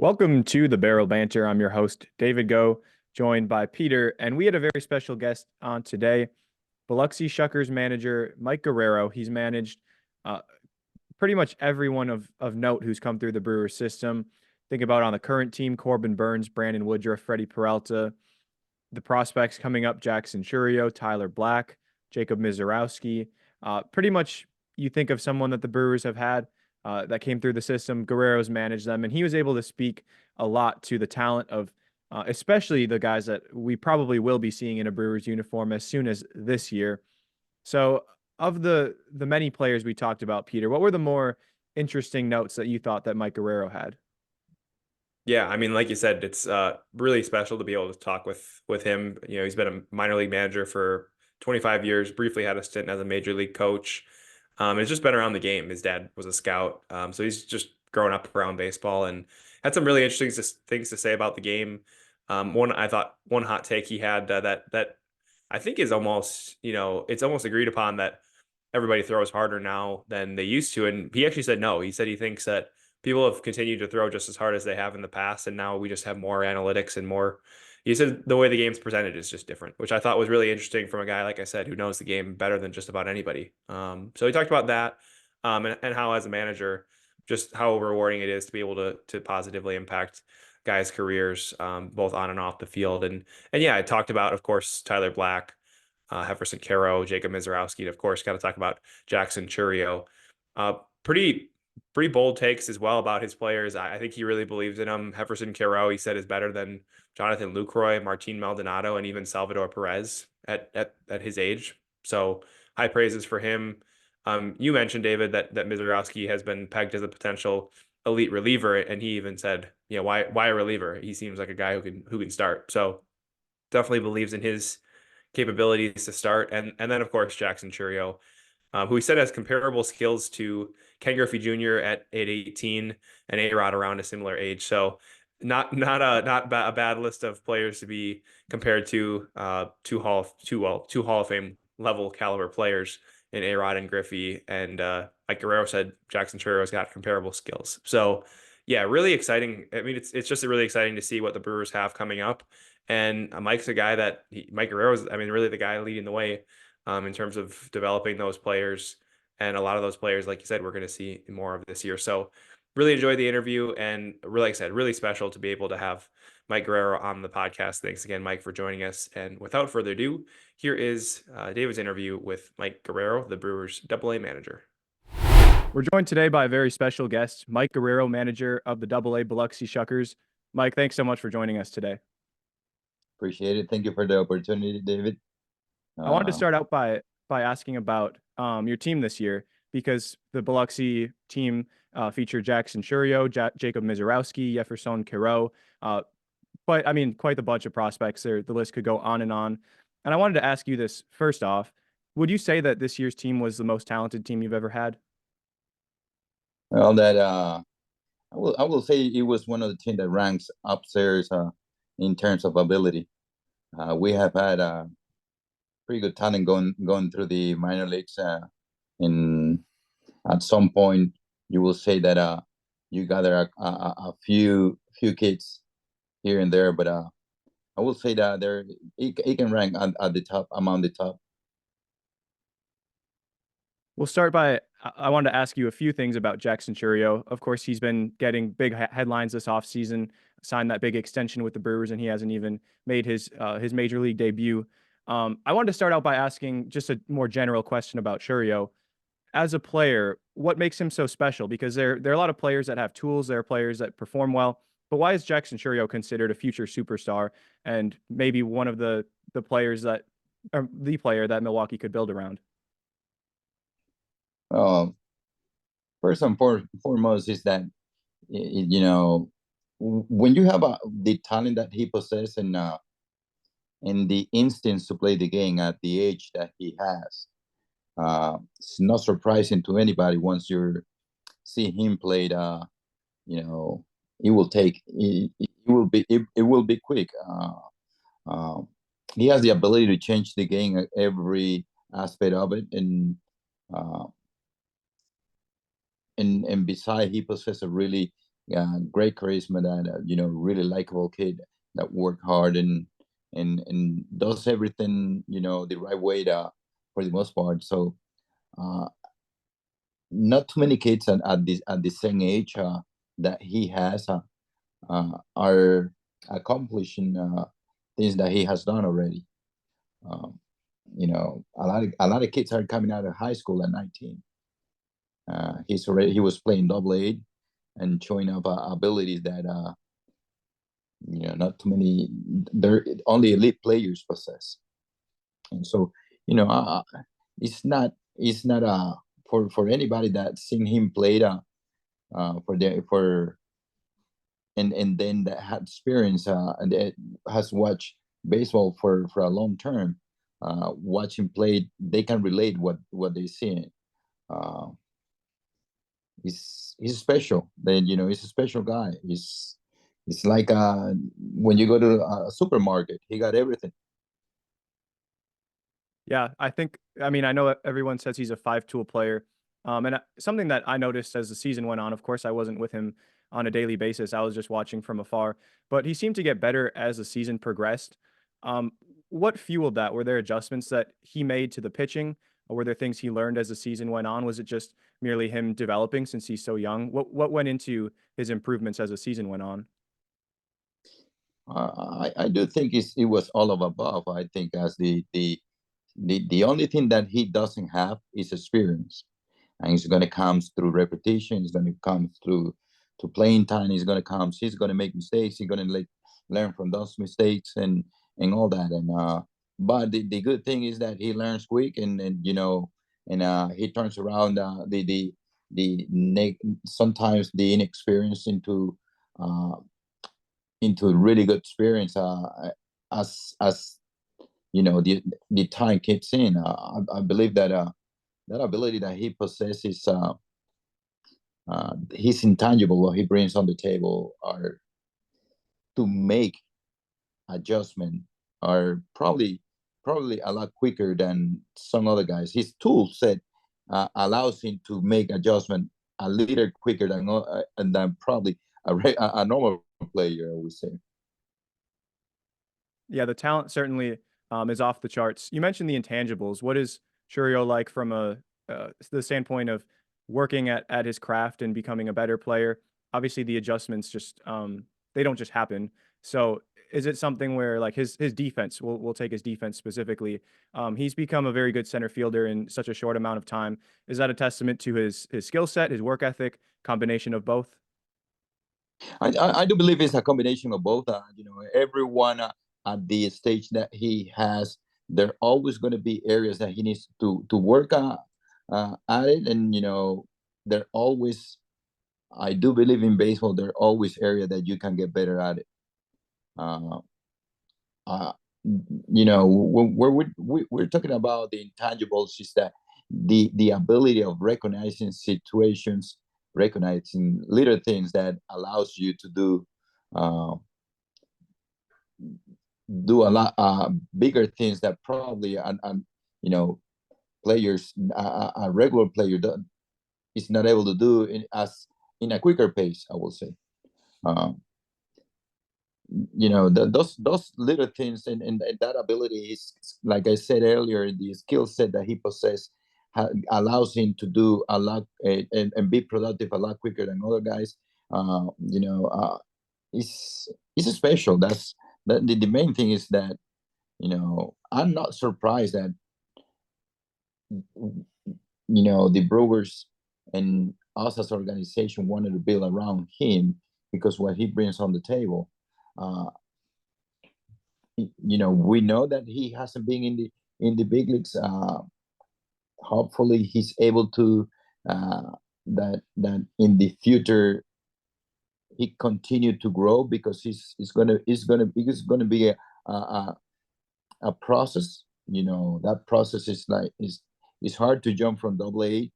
Welcome to the Barrel Banter. I'm your host, David Go, joined by Peter, and we had a very special guest on today, Biloxi Shuckers manager Mike Guerrero. He's managed uh, pretty much everyone of note who's come through the Brewers system. Think about on the current team, Corbin Burns, Brandon Woodruff, Freddie Peralta, the prospects coming up, Jackson Chourio, Tyler Black, Jacob Misiorowski. Pretty much you think of someone that the Brewers have had that came through the system. Guerrero's managed them, and he was able to speak a lot to the talent of especially the guys that we probably will be seeing in a Brewers uniform as soon as this year. So, of the many players we talked about, Peter, what were the more interesting notes that you thought that Mike Guerrero had? Yeah, I mean, like you said, it's really special to be able to talk with him. You know, he's been a minor league manager for 25 years, briefly had a stint as a major league coach. He's just been around the game. His dad was a scout. So he's just grown up around baseball and had some really interesting things to say about the game. I thought one hot take he had that I think is almost, it's almost agreed upon that everybody throws harder now than they used to. And he actually said no. He said he thinks that people have continued to throw just as hard as they have in the past, and now we just have more analytics and more. He said the way the game's presented is just different, which I thought was really interesting from a guy, like I said, who knows the game better than just about anybody. So he talked about that, and how as a manager, just how rewarding it is to be able to positively impact guys' careers, both on and off the field. And yeah, I talked about, of course, Tyler Black, Jeferson Quero, Jacob Misiorowski, and of course, got to talk about Jackson Chourio. Uh, pretty pretty bold takes as well about his players. I think he really believes in them. Jeferson Quero, he said, is better than Jonathan Lucroy, Martin Maldonado, and even Salvador Perez at his age. So high praises for him. You mentioned, David, that Misiorowski has been pegged as a potential elite reliever, and he even said, why a reliever? He seems like a guy who can start. So definitely believes in his capabilities to start. And then of course Jackson Chourio, who he said has comparable skills to Ken Griffey Jr. at 18 and A-Rod around a similar age. So not a bad list of players to be compared to two Hall of Fame level caliber players in A-Rod and Griffey. And like Guerrero said, Jackson Chourio has got comparable skills. So yeah, really exciting. I mean, it's just really exciting to see what the Brewers have coming up. And Mike's a guy Mike Guerrero's, I mean, really the guy leading the way in terms of developing those players. And a lot of those players, like you said, we're going to see more of this year. So really enjoyed the interview, and really, like I said, really special to be able to have Mike Guerrero on the podcast. Thanks again, Mike, for joining us. And without further ado, here is David's interview with Mike Guerrero, the Brewers AA manager. We're joined today by a very special guest, Mike Guerrero, manager of the AA Biloxi Shuckers. Mike, thanks so much for joining us today. Appreciate it. Thank you for the opportunity, David. I wanted to start out by asking about your team this year, because the Biloxi team featured Jackson Chourio, Jacob Misiorowski, Jeferson Quero, quite the bunch of prospects there. The list could go on. And I wanted to ask you this first off: would you say that this year's team was the most talented team you've ever had? Well, I will say it was one of the teams that ranks upstairs in terms of ability. We have had pretty good talent going through the minor leagues. In At some point, you will say that you gather a few kids here and there, but I will say that it can rank at the top, among the top. We'll start by I wanted to ask you a few things about Jackson Chourio. Of course, he's been getting big headlines this offseason, signed that big extension with the Brewers, and he hasn't even made his major league debut. I wanted to start out by asking just a more general question about Chourio. As a player, what makes him so special? Because there are a lot of players that have tools, there are players that perform well, but why is Jackson Chourio considered a future superstar and maybe one of the players that or the player that Milwaukee could build around? Uh, First and foremost is that when you have the talent that he possesses and the instincts to play the game at the age that he has, it's not surprising to anybody once you see him played. It will take it will be quick. Uh, he has the ability to change the game at every aspect of it, uh, and beside he possesses a really great charisma, that really likable kid that work hard and does everything the right way for the most part. So not too many kids at the same age that he has are accomplishing things that he has done already. Um, a lot of kids are coming out of high school at 19. He was playing double A and showing up abilities that not too many, there only elite players possess. And so it's not for anybody that's seen him play for and then that had experience and that has watched baseball for a long term, watch him play, they can relate what they see. uh he's special. Then he's a special guy. It's like when you go to a supermarket, he got everything. Yeah, I mean, I know everyone says he's a five-tool player. And something that I noticed as the season went on, of course, I wasn't with him on a daily basis. I was just watching from afar, but he seemed to get better as the season progressed. Um, what fueled that? Were there adjustments that he made to the pitching? Or were there things he learned as the season went on? Was it just merely him developing since he's so young? What went into his improvements as the season went on? I do think it was all of above. I think as the only thing that he doesn't have is experience, and it's going to come through repetition. It's going to come through to playing time. He's going to make mistakes. He's going to learn from those mistakes and all that. And but the good thing is that he learns quick, and he turns around sometimes the inexperience uh, into a really good experience as the time kicks in. I believe that that ability that he possesses, his intangible, what he brings on the table, are to make adjustment are probably a lot quicker than some other guys. His tool set allows him to make adjustment a little quicker than probably a normal player, I would say. Yeah, the talent certainly is off the charts. You mentioned the intangibles. What is Chourio like from the standpoint of working at his craft and becoming a better player? Obviously, the adjustments just they don't just happen. So, is it something where like his defense? We'll take his defense specifically. He's become a very good center fielder in such a short amount of time. Is that a testament to his skill set, his work ethic, combination of both? I do believe it's a combination of both. Everyone at the stage that he has, there are always going to be areas that he needs to work at it, and there always. I do believe in baseball. There are always areas that you can get better at it. Uh, uh, when we're talking about the intangibles, is that the ability of recognizing situations, recognizing little things that allows you to uh, do a lot bigger things that probably you know players a regular player is not able to do in a quicker pace, I will say. um, those little things, and that ability is, like I said earlier, the skill set that he possesses allows him to do a lot, and be productive a lot quicker than other guys. It's special. The main thing is that I'm not surprised that the Brewers and us as organization wanted to build around him, because what he brings on the table. uh, we know that he hasn't been in the big leagues. Hopefully he's able to, uh, that in the future he continue to grow, because it's gonna be a process. That process is hard to jump from double A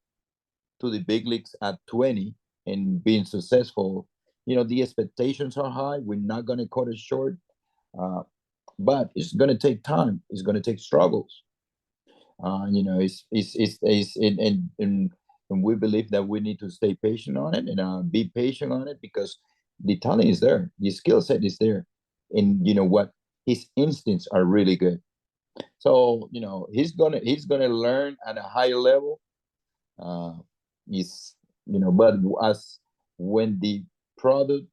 to the big leagues at 20 and being successful. The expectations are high. We're not going to cut it short, but it's going to take time. It's going to take struggles. It's in and we believe that we need to stay patient on it and be patient on it because the talent is there, the skill set is there, and you know what, his instincts are really good. So he's gonna learn at a higher level. Uh, he's but as when the product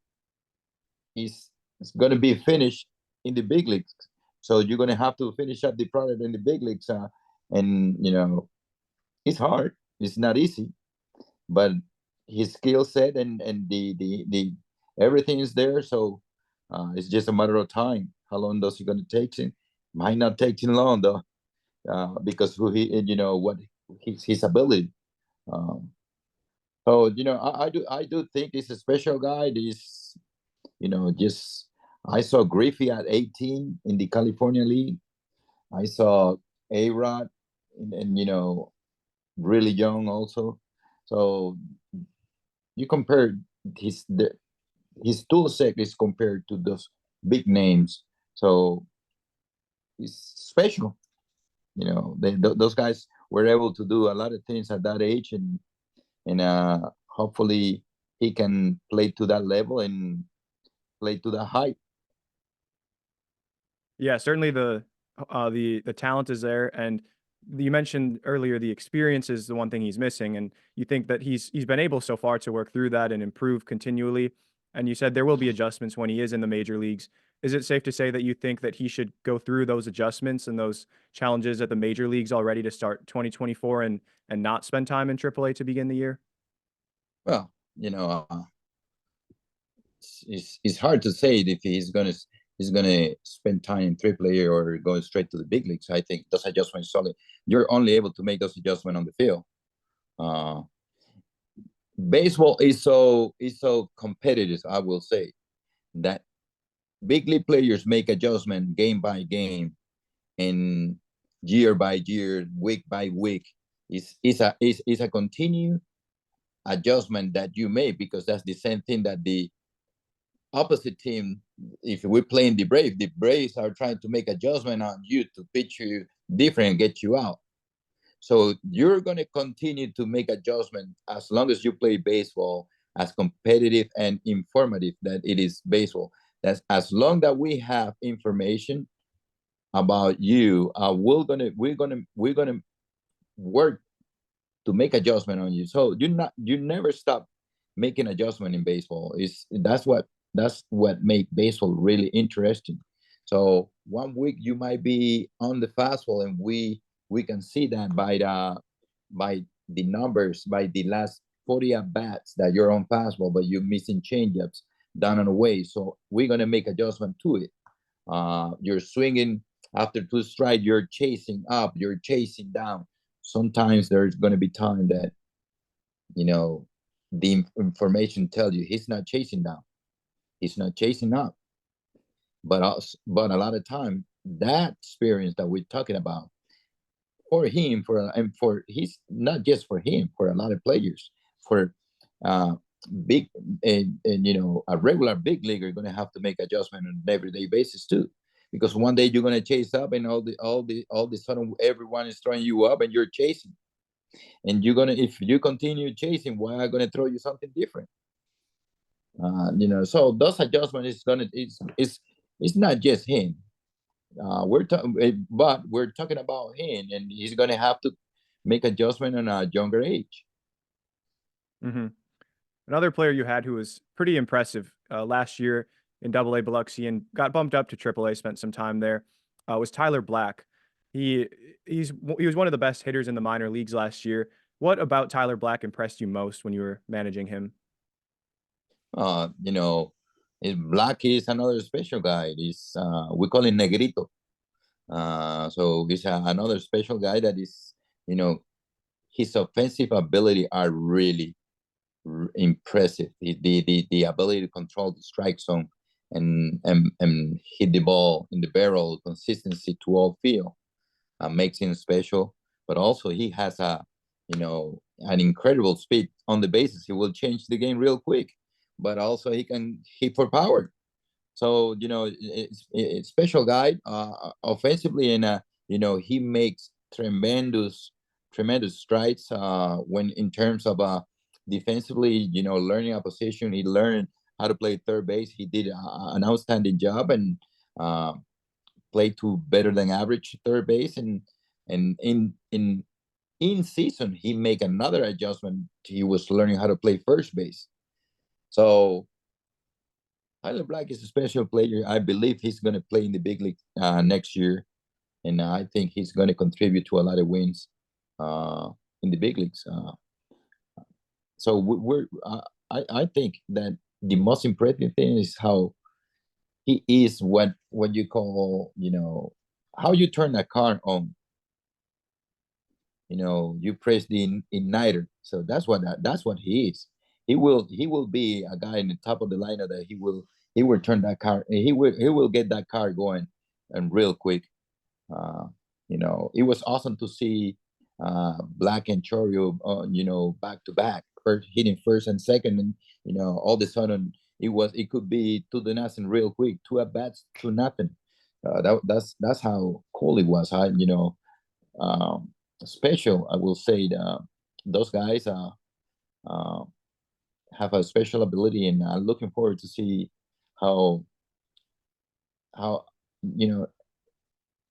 is gonna be finished in the big leagues, so you're gonna have to finish up the product in the big leagues, and it's hard. It's not easy, but his skill set and the everything is there. So it's just a matter of time. How long does it gonna take him? Might not take him long though, because who he, what his ability. Um, so I do think he's a special guy. This just I saw Griffey at 18 in the California League. I saw A-Rod and really young also. So you compare his tool set is compared to those big names. So he's special. Those guys were able to do a lot of things at that age, and hopefully he can play to that level and play to that height. Yeah, certainly the talent is there, and you mentioned earlier the experience is the one thing he's missing, and you think that he's been able so far to work through that and improve continually. And you said there will be adjustments when he is in the major leagues. Is it safe to say that you think that he should go through those adjustments and those challenges at the major leagues already to start 2024 and not spend time in AAA to begin the year? Well, it's hard to say if he's gonna spend time in AAA or going straight to the big leagues. I think those adjustments solely you're only able to make those adjustments on the field. Uh, Baseball is so competitive. I will say that big league players make adjustment game by game and year by year, week by week. It's a continued adjustment that you make because that's the same thing that the opposite team, if we're playing the Braves are trying to make adjustment on you to pitch you different and get you out. So you're going to continue to make adjustment as long as you play baseball, as competitive and informative that it is baseball. That's as long that we have information about you, we're gonna work to make adjustment on you. So you never stop making adjustment in baseball. That's what make baseball really interesting. So one week you might be on the fastball, and we can see that by the numbers, by the last 40 at bats that you're on fastball, but you're missing changeups down and away. So we're gonna make adjustment to it. You're swinging after two strikes, you're chasing up, you're chasing down. Sometimes there's going to be time that the information tells you he's not chasing down, he's not chasing up. But a lot of time that experience that we're talking about for him, for he's not just for him, for a lot of players, for uh big and a regular big leaguer going to have to make adjustment on an everyday basis too, because one day you're going to chase up and all the sudden everyone is throwing you up and you're chasing, and if you continue chasing, why are going to throw you something different? So those adjustments is gonna it's not just him. But we're talking about him, and he's gonna have to make adjustment on a younger age. Hmm. Another player you had who was pretty impressive last year in Double A Biloxi and got bumped up to Triple A, spent some time there, was Tyler Black. He he was one of the best hitters in the minor leagues last year. What about Tyler Black impressed you most when you were managing him? Uh, you know, Black is another special guy. He's we call him Negrito. So he's another special guy that is, you know, his offensive ability are really impressive. The ability to control the strike zone and hit the ball in the barrel, consistency to all field, makes him special. But also he has an incredible speed on the bases. He will change the game real quick. But also he can hit for power. So it's special guy offensively, and he makes tremendous strides when in terms of defensively, learning a position. He learned how to play third base. He did an outstanding job and played to better than average third base. And in season, he make another adjustment. He was learning how to play first base. So Tyler Black is a special player. I believe he's going to play in the big league next year, and I think he's going to contribute to a lot of wins in the big leagues. So I think that the most impressive thing is how he is what you call, how you turn a car on. You press the igniter. So that's what he is. He will be a guy in the top of the lineup that he will turn that car. He will get that car going and real quick. It was awesome to see Black and Chourio, back to back, hitting first and second, and all of a sudden it could be 2-0 real quick, 2 at bats, 2-0. That's how cool it was. Special, I will say. Those guys have a special ability, and I'm looking forward to see how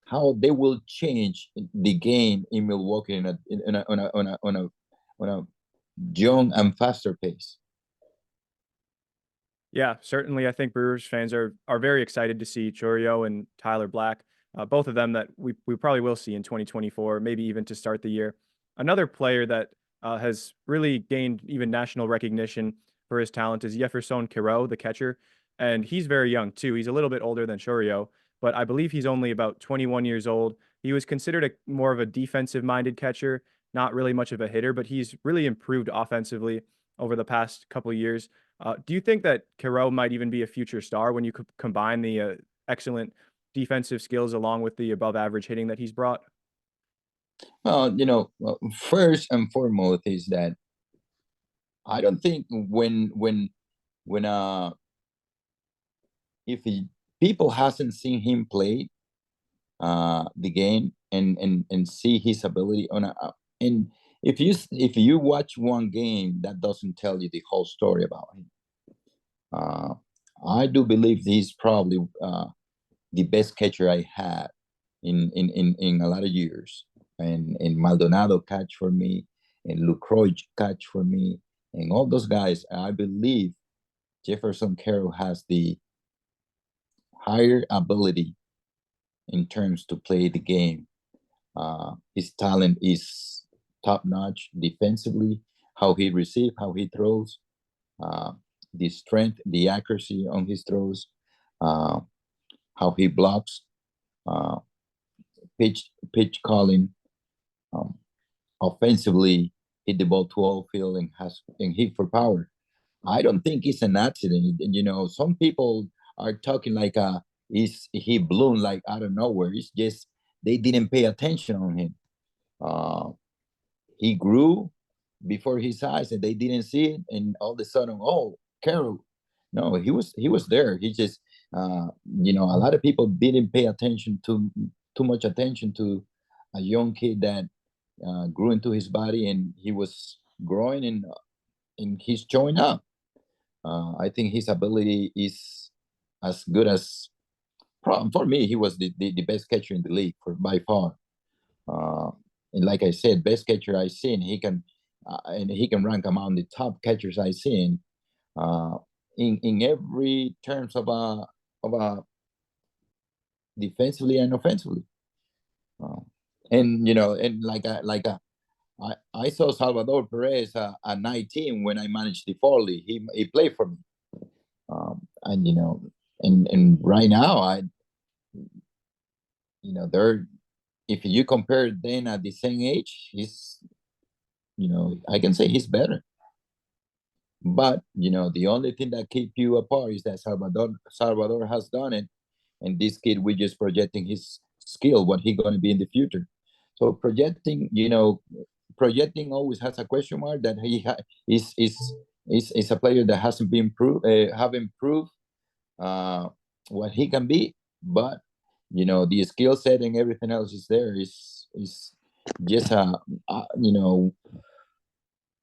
how they will change the game in Milwaukee on a young and faster pace. Yeah, certainly. I think Brewers fans are very excited to see Chourio and Tyler Black, both of them that we probably will see in 2024, maybe even to start the year. Another player that has really gained even national recognition for his talent is Jeferson Quero, the catcher, and he's very young too. He's a little bit older than Chourio, but I believe he's only about 21 years old. He was considered more of a defensive-minded catcher, not really much of a hitter, but he's really improved offensively over the past couple of years. Do you think that Quero might even be a future star when you combine the excellent defensive skills along with the above-average hitting that he's brought? Well, first and foremost is that I don't think if people hasn't seen him play the game and see his ability and if you watch one game, that doesn't tell you the whole story about him. I do believe he's probably the best catcher I had in a lot of years. And Maldonado catch for me, and Lucroy catch for me, and all those guys. I believe Jeferson Quero has the higher ability in terms to play the game. His talent is top notch defensively. How he receives, how he throws, the strength, the accuracy on his throws, how he blocks, pitch calling, offensively hit the ball to all field and hit for power. I don't think it's an accident. Some people are talking like he bloomed like out of nowhere. It's just they didn't pay attention on him. He grew before his eyes, and they didn't see it. And all of a sudden, oh, Carol. No, he was there. He just, a lot of people didn't pay attention too much attention to a young kid that grew into his body, and he was growing and he's showing up. I think his ability is as good as, for me, he was the best catcher in the league by far. And like I said, best catcher I've seen. He can and he can rank among the top catchers I've seen in every terms of defensively and offensively. And I saw Salvador Perez at 19 when I managed the Foley. He played for me, and right now they're, if you compare then at the same age, I can say he's better. But the only thing that keep you apart is that Salvador has done it, and this kid, we're just projecting his skill, what he's going to be in the future. So projecting always has a question mark. That he is a player that hasn't been improved what he can be, but the skill set and everything else is there. Is just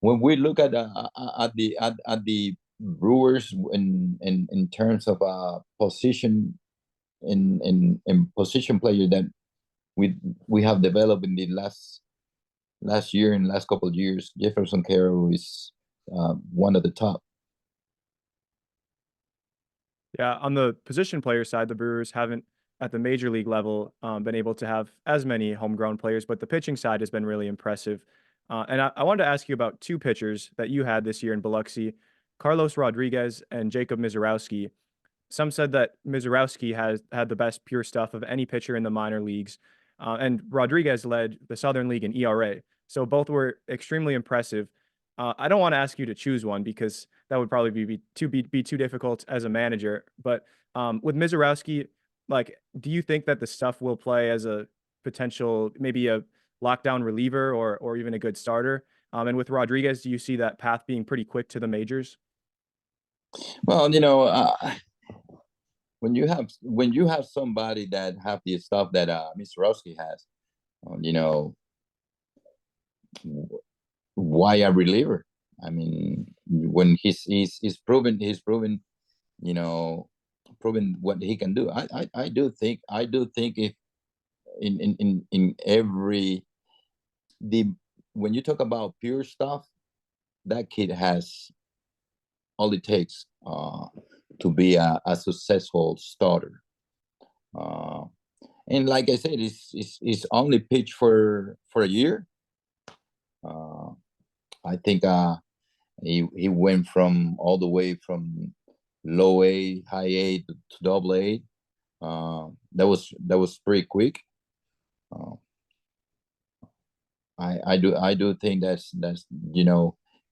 when we look at the Brewers in terms of position in position player that we have developed in the last year and last couple of years, Jeferson Quero is one of the top. Yeah, on the position player side, the Brewers haven't at the major league level been able to have as many homegrown players, but the pitching side has been really impressive. And I wanted to ask you about two pitchers that you had this year in Biloxi, Carlos Rodriguez and Jacob Misiorowski. Some said that Misiorowski has had the best pure stuff of any pitcher in the minor leagues, and Rodriguez led the Southern League in ERA. So both were extremely impressive. I don't want to ask you to choose one because that would probably be too difficult as a manager. But with Misiorowski, like, do you think that the stuff will play as a potential, maybe a lockdown reliever or even a good starter? And with Rodriguez, do you see that path being pretty quick to the majors? Well, when you have somebody that have the stuff that Misiorowski has, you know, why a reliever? I mean, when he's proven, proven what he can do. I do think if in every the when you talk about pure stuff, that kid has all it takes to be a successful starter. And like I said, it's only pitched for a year. I think he went from all the way from low A, high A to double A. That was pretty quick. I do think that's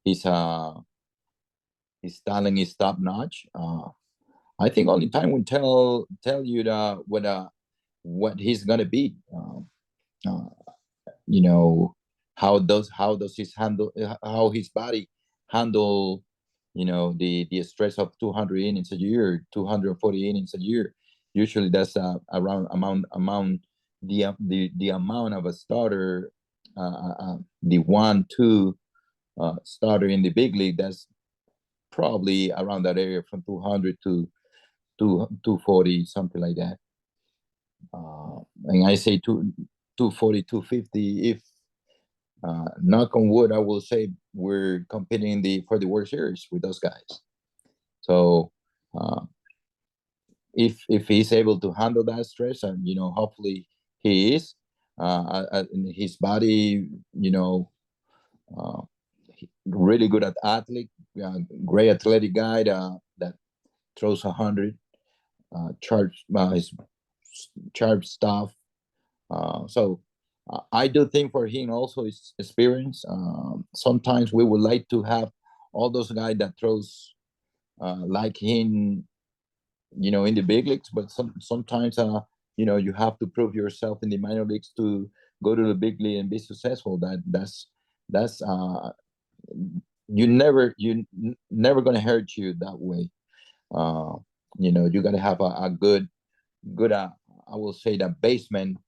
his his talent is top notch. I think only time will tell you what he's gonna be. You know how does his body handle the stress of 200 innings a year, 240 innings a year. Usually that's around amount the amount of a starter, the 1-2 starter in the big league. That's probably around that area from 200 to 240, something like that. And I say 240, 250. If knock on wood, I will say we're competing for the World Series with those guys. So if he's able to handle that stress, and hopefully he is, his body, really good at athlete, great athletic guy that throws 100, his sharp stuff. So I do think for him also his experience. Sometimes we would like to have all those guys that throws like him, in the big leagues. But sometimes, you have to prove yourself in the minor leagues to go to the big league and be successful. That's you never gonna hurt you that way. You gotta have a good I will say that basement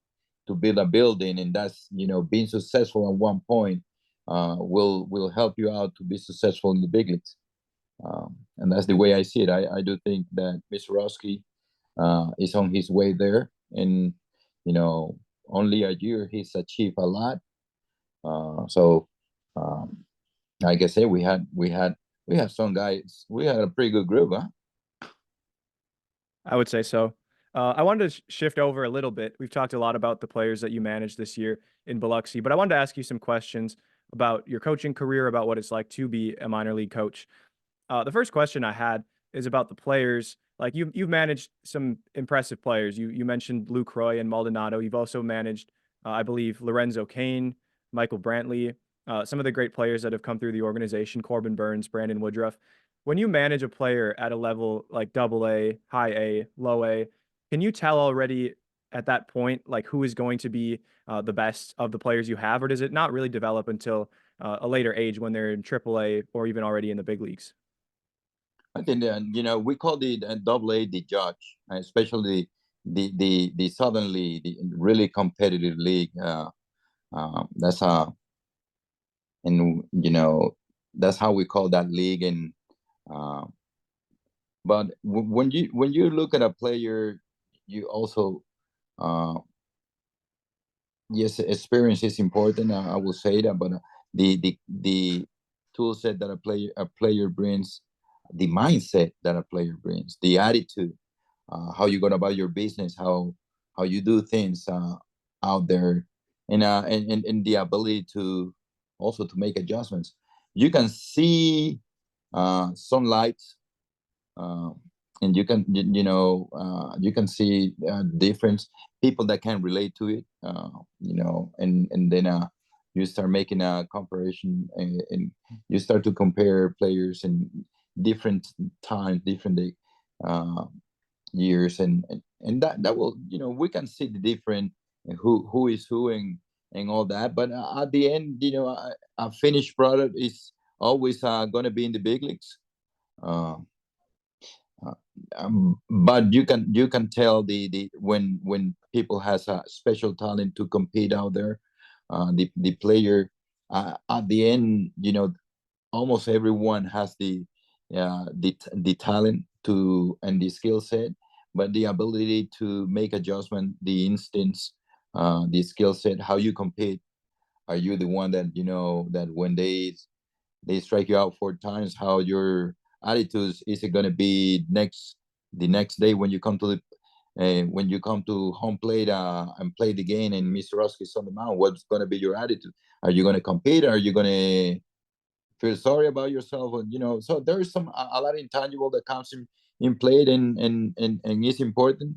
to build a building, and that's being successful at one point will help you out to be successful in the big leagues. And that's the way I see it. I do think that Misiorowski is on his way there, and only a year he's achieved a lot. So like I said, we have some guys. We had a pretty good group, huh? I would say so. I wanted to shift over a little bit. We've talked a lot about the players that you managed this year in Biloxi, but I wanted to ask you some questions about your coaching career, about what it's like to be a minor league coach. The first question I had is about the players. Like you've managed some impressive players. You mentioned Luke Roy and Maldonado. You've also managed, I believe, Lorenzo Cain, Michael Brantley, some of the great players that have come through the organization, Corbin Burns, Brandon Woodruff. When you manage a player at a level like double A, high A, low A, can you tell already at that point, like who is going to be the best of the players you have, or does it not really develop until a later age when they're in triple A or even already in the big leagues? I think we call the double A the judge, especially the Southern League, the really competitive league. That's and that's how we call that league. And uh, but when you look at a player, you also yes, experience is important. I will say that, but the tool set that a player brings, the mindset that a player brings, the attitude, how you go about your business, how you do things out there, and the ability to also to make adjustments. You can see some lights, uh, and you can see difference, people that can relate to it, and then you start making a comparison, and you start to compare players in different times, different uh, years, and that will, we can see the different, who is who, and all that. But at the end, a finished product is always going to be in the big leagues. uh, uh, but you can tell the when people has a special talent to compete out there, the player, at the end, almost everyone has the talent to, and the skill set, but the ability to make adjustment, the instincts, the skill set, how you compete. Are you the one that, that when they strike you out 4 times, how your attitude is it going to be the next day when you come to the when you come to home plate, and play the game, and Misiorowski is on the mound? What's going to be your attitude? Are you going to compete? Are you going to feel sorry about yourself? And, so there is a lot of intangible that comes in play, and is important.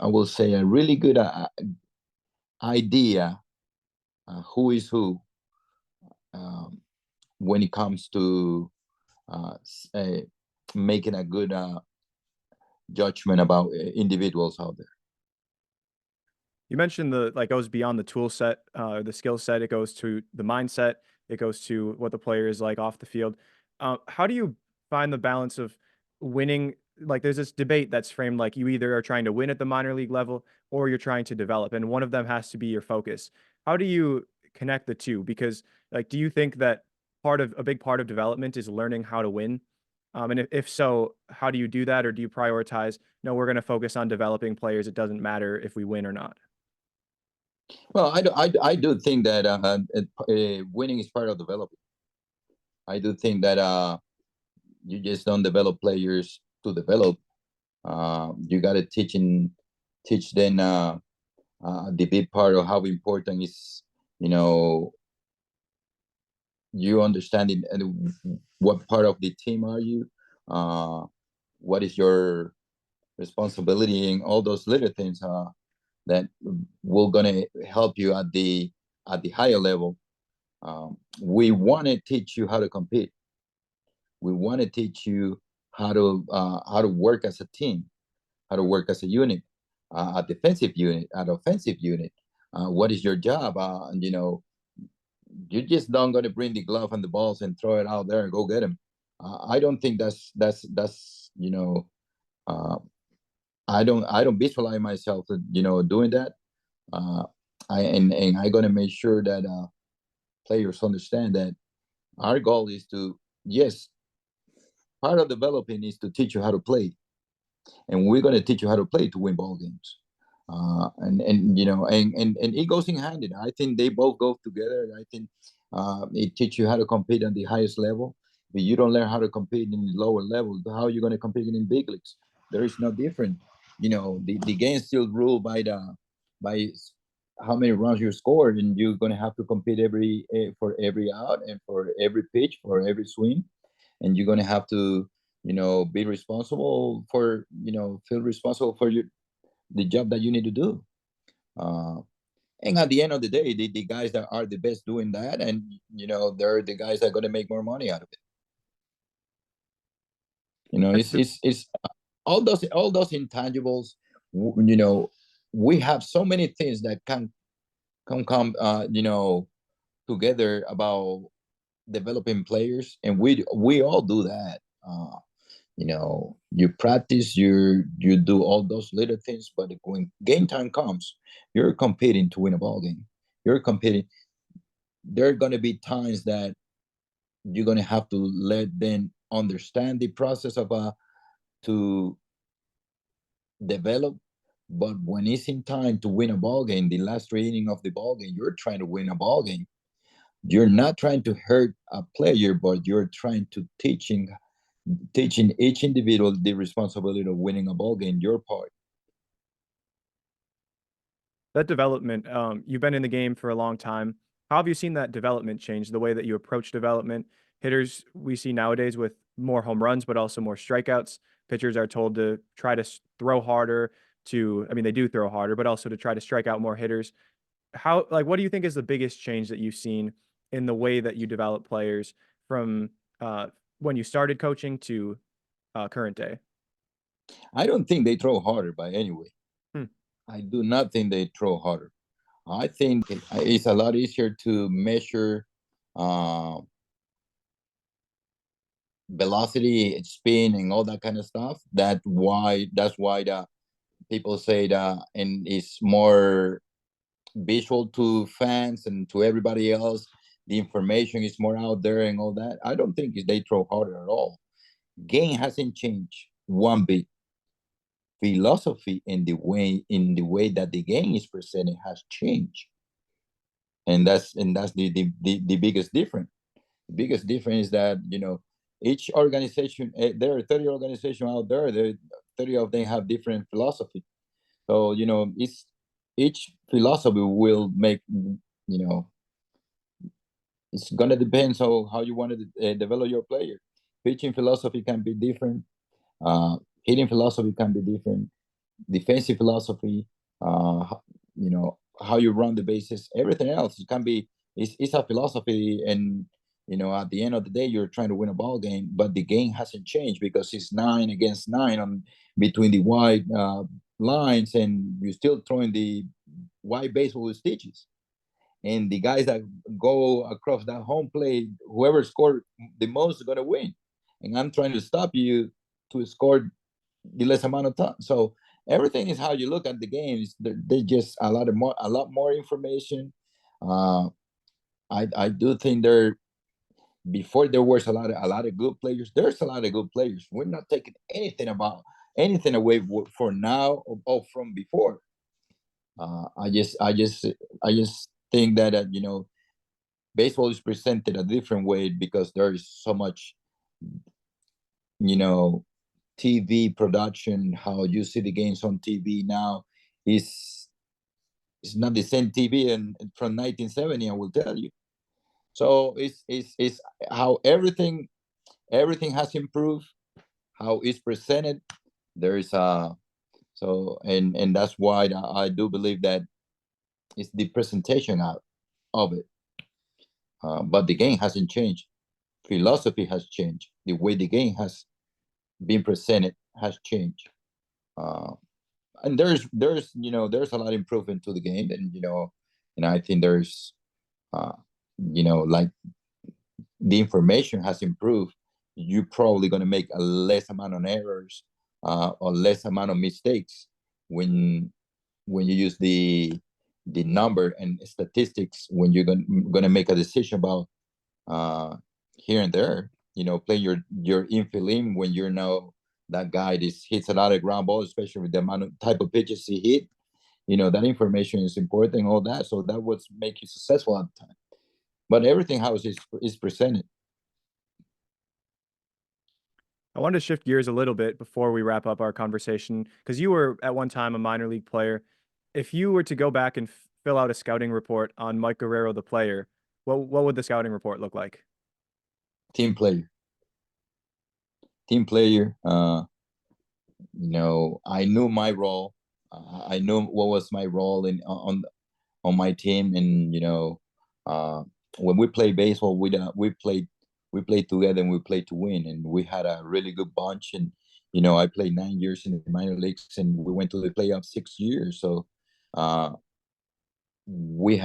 I will say a really good idea, who is who, um, when it comes to uh, making a good judgment about individuals out there. You mentioned the like goes beyond the tool set, the skill set. It goes to the mindset. It goes to what the player is like off the field. How do you find the balance of winning? Like, there's this debate that's framed like you either are trying to win at the minor league level or you're trying to develop, and one of them has to be your focus. How do you connect the two? Because, like, do you think that a big part of development is learning how to win? And if so, how do you do that, or do you prioritize? No, we're going to focus on developing players. It doesn't matter if we win or not. Well, I do think that winning is part of development. I do think that you just don't develop players to develop. You got to teach them the big part of how important is, you understanding, and what part of the team are you, what is your responsibility, and all those little things that will gonna help you at the higher level. We want to teach you how to compete. We want to teach you how to work as a team, how to work as a unit, a defensive unit, an offensive unit. What is your job? You just don't going to bring the glove and the balls and throw it out there and go get them. I don't think that's uh, I don't visualize myself doing that. Uh, and I'm gonna make sure that players understand that our goal is to, yes, part of developing is to teach you how to play, and we're gonna teach you how to play to win ball games. And it goes in hand. I think they both go together. I think it teach you how to compete at the highest level. But you don't learn how to compete in the lower level, how are you going to compete in big leagues? There is no different. The game is still ruled by how many runs you score, and you're going to have to compete for every out, and for every pitch, for every swing, and you're going to have to be responsible for, feel responsible for the job that you need to do. Uh, and at the end of the day, the guys that are the best doing that, and they're the guys that are going to make more money out of it. It's all those intangibles. We have so many things that can come together about developing players, and we all do that. You practice, you do all those little things, but when game time comes, you're competing to win a ball game. you're competing. There are going to be times that you're going to have to let them understand the process of to develop. But when it's in time to win a ball game, the last 3 innings of the ball game, you're trying to win a ball game. You're not trying to hurt a player, but you're trying to teaching each individual the responsibility of winning a ball game, your part. That development, you've been in the game for a long time. How have you seen that development change, the way that you approach development? Hitters we see nowadays with more home runs, but also more strikeouts. Pitchers are told to try to throw harder, I mean, they do throw harder, but also to try to strike out more hitters. What do you think is the biggest change that you've seen in the way that you develop players from when you started coaching to current day? I don't think they throw harder by any way. Hmm. I do not think they throw harder. I think it's a lot easier to measure velocity, spin, and all that kind of stuff. That's why the people say that, and it's more visual to fans and to everybody else. The information is more out there and all that. I don't think they throw harder at all. Game hasn't changed one bit. Philosophy in the way that the game is presented has changed, and that's the biggest difference. The biggest difference is that each organization, there are 30 organizations out there. 30 of them have different philosophy. So it's each philosophy will make it's gonna depend on how you want to develop your player. Pitching philosophy can be different. Hitting philosophy can be different. Defensive philosophy, how you run the bases, everything else it can be. It's a philosophy, and at the end of the day, you're trying to win a ball game, but the game hasn't changed because it's 9 against 9 on between the wide lines, and you're still throwing the wide baseball with stitches. And the guys that go across that home plate, whoever scored the most is gonna win. And I'm trying to stop you to score the less amount of time. So everything is how you look at the games. They just a lot more information. I do think before there was a lot of good players. There's a lot of good players. We're not taking anything away for now or from before. I just think that baseball is presented a different way because there is so much TV production. How you see the games on TV now is not the same TV and from 1970. I will tell you. So it's how everything has improved, how it's presented. There is and that's why I do believe that it's the presentation of it. But the game hasn't changed. Philosophy has changed. The way the game has been presented has changed. And there's a lot of improvement to the game, and I think there's like the information has improved. You're probably going to make a less amount of errors or less amount of mistakes when you use the number and statistics when you're going to make a decision about here and there. Play your infield in when you're now that guy hits a lot of ground balls, especially with the amount of type of pitches he hit. That information is important, all that. So that would make you successful at the time. But everything how is presented. I wanted to shift gears a little bit before we wrap up our conversation because you were at one time a minor league player. If you were to go back and fill out a scouting report on Mike Guerrero, the player, what would the scouting report look like? Team player. I knew my role. I knew what was my role on my team, and when we play baseball, we played together and we played to win, and we had a really good bunch. And I played 9 years in the minor leagues, and we went to the playoffs 6 years. So we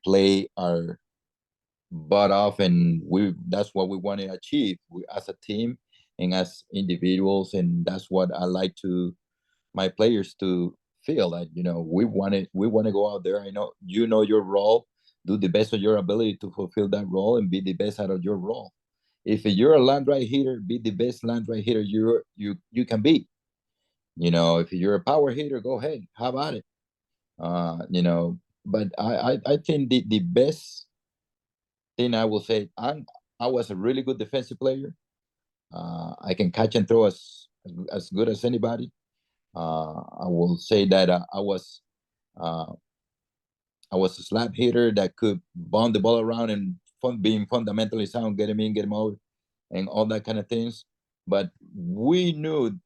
play our butt off, and that's what we want to achieve as a team and as individuals, and that's what I like to my players to feel that we want to go out there. I know your role, do the best of your ability to fulfill that role and be the best out of your role. If you're a land right hitter, be the best land right hitter you can be. If you're a power hitter, go ahead. How about it? But I think the best thing I will say, I was a really good defensive player. I can catch and throw as good as anybody. I will say that uh, I was a slap hitter that could bomb the ball around and being fundamentally sound, get him in, get him out, and all that kind of things. But we knew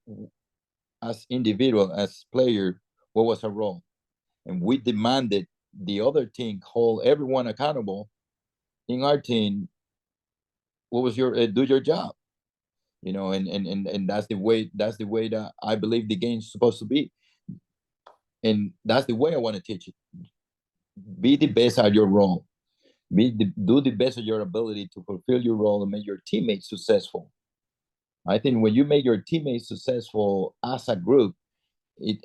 as individual, as player, what was our role, and we demanded the other team hold everyone accountable. In our team, what was your do your job, and that's the way that I believe the game's supposed to be, and that's the way I want to teach it. Be the best at your role. Do the best of your ability to fulfill your role and make your teammates successful. I think when you make your teammates successful as a group,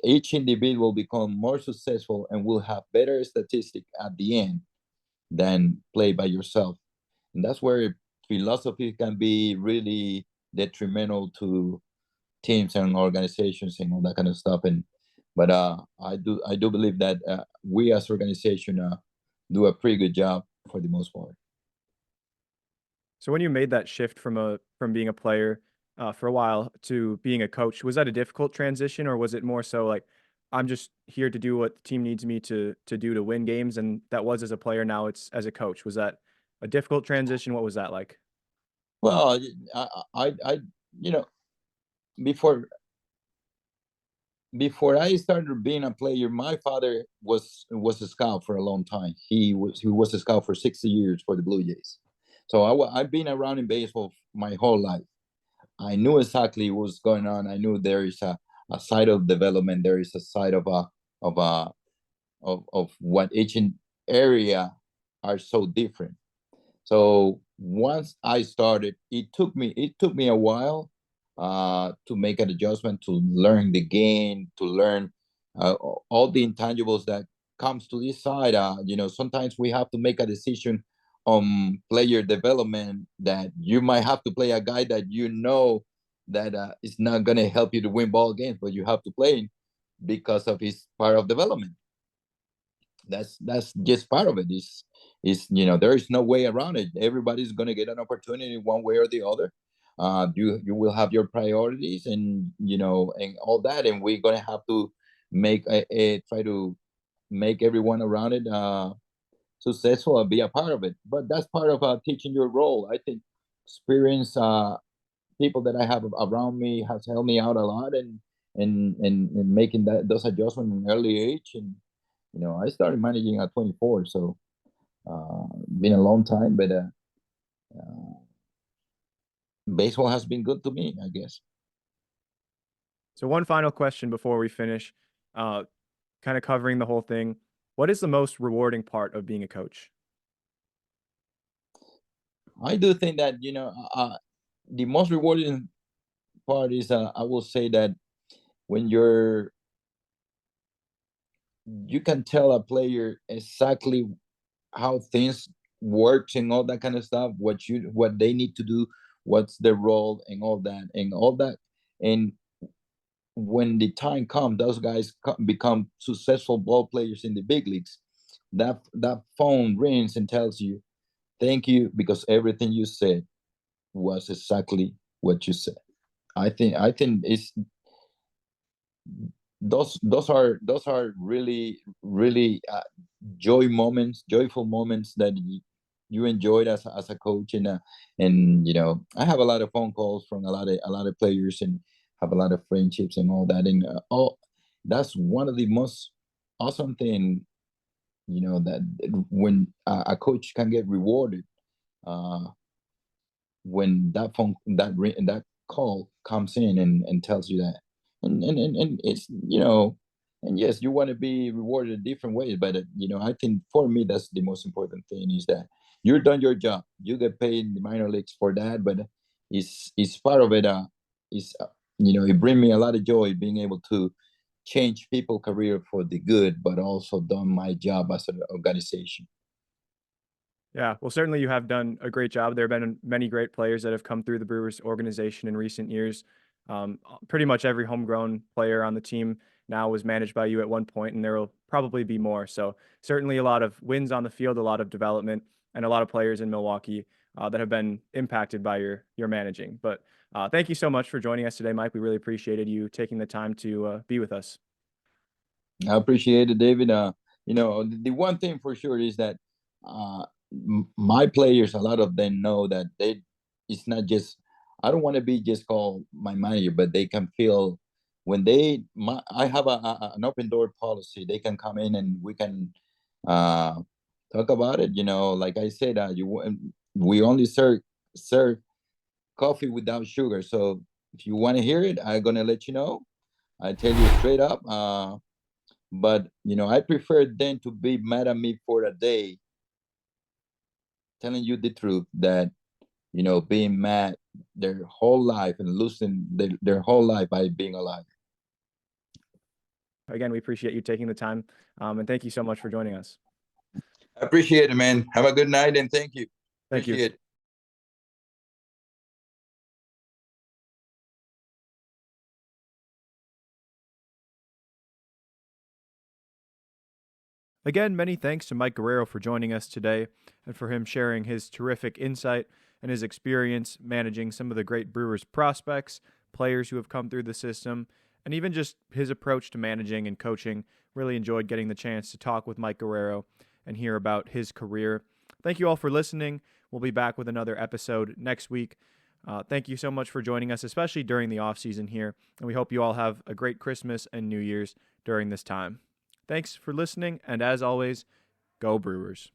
each individual become more successful and will have better statistics at the end than play by yourself. And that's where philosophy can be really detrimental to teams and organizations and all that kind of stuff. But I do believe that we as organization do a pretty good job for the most part. So when you made that shift from being a player for a while to being a coach, was that a difficult transition, or was it more so like I'm just here to do what the team needs me to do to win games, and that was as a player, now it's as a coach? Was that a difficult transition? What was that like? Well, I before before I started being a player, my father was a scout for a long time. He was a scout for 60 years for the Blue Jays. So I've been around in baseball my whole life. I knew exactly what was going on. I knew there is a side of development. There is a side of a of what each area are so different. So once I started, it took me a while to make an adjustment, to learn the game, to learn all the intangibles that comes to this side. Sometimes we have to make a decision on player development that you might have to play a guy that that is not going to help you to win ball games, but you have to play because of his part of development. That's just part of it. Is there is no way around it. Everybody's going to get an opportunity one way or the other. You will have your priorities, and and all that, and we're going to have to try to make everyone around it successful and be a part of it. But that's part of teaching your role. I think experience, people that I have around me has helped me out a lot, and making those adjustments in early age. And I started managing at 24, so been a long time, but baseball has been good to me, I guess. So one final question before we finish, kind of covering the whole thing. What is the most rewarding part of being a coach? I do think that the most rewarding part is I will say that when you can tell a player exactly how things works and all that kind of stuff, what they need to do, what's their role, and all that. And when the time comes, those guys become successful ball players in the big leagues. That phone rings and tells you, "Thank you, because everything you said was exactly what you said." I think it's those are really really joyful moments that you enjoyed as a coach. And I have a lot of phone calls from a lot of players, and have a lot of friendships and all that. And that's one of the most awesome thing, that when a coach can get rewarded, uh, when that call comes in and tells you that. And it's and yes, you want to be rewarded in different ways, but I think for me that's the most important thing, is that you're done your job. You get paid in the minor leagues for that, but it's part of it. Is it brings me a lot of joy being able to change people career for the good, but also done my job as an organization. Yeah, well, certainly you have done a great job. There have been many great players that have come through the Brewers organization in recent years. Pretty much every homegrown player on the team now was managed by you at one point, and there will probably be more. So certainly a lot of wins on the field, a lot of development, and a lot of players in Milwaukee that have been impacted by your managing. But thank you so much for joining us today, Mike. We really appreciated you taking the time to be with us. I appreciate it, David. The one thing for sure is that uh, my players, a lot of them know that it's not just, I don't want to be just called my manager, but they can feel when I have an open door policy, they can come in and we can uh, talk about it. Like I said, we only serve coffee without sugar. So if you want to hear it, I'm gonna let you know. I tell you straight up. But I prefer them to be mad at me for a day, telling you the truth that being mad their whole life and losing their whole life by being alive. Again, we appreciate you taking the time, and thank you so much for joining us. I appreciate it, man. Have a good night and thank you. Thank you. Appreciate it. Again, many thanks to Mike Guerrero for joining us today and for him sharing his terrific insight and his experience managing some of the great Brewers prospects, players who have come through the system, and even just his approach to managing and coaching. Really enjoyed getting the chance to talk with Mike Guerrero and hear about his career. Thank you all for listening. We'll be back with another episode next week. Thank you so much for joining us, especially during the off season here, and we hope you all have a great Christmas and New Year's during this time. Thanks for listening, and as always, go Brewers.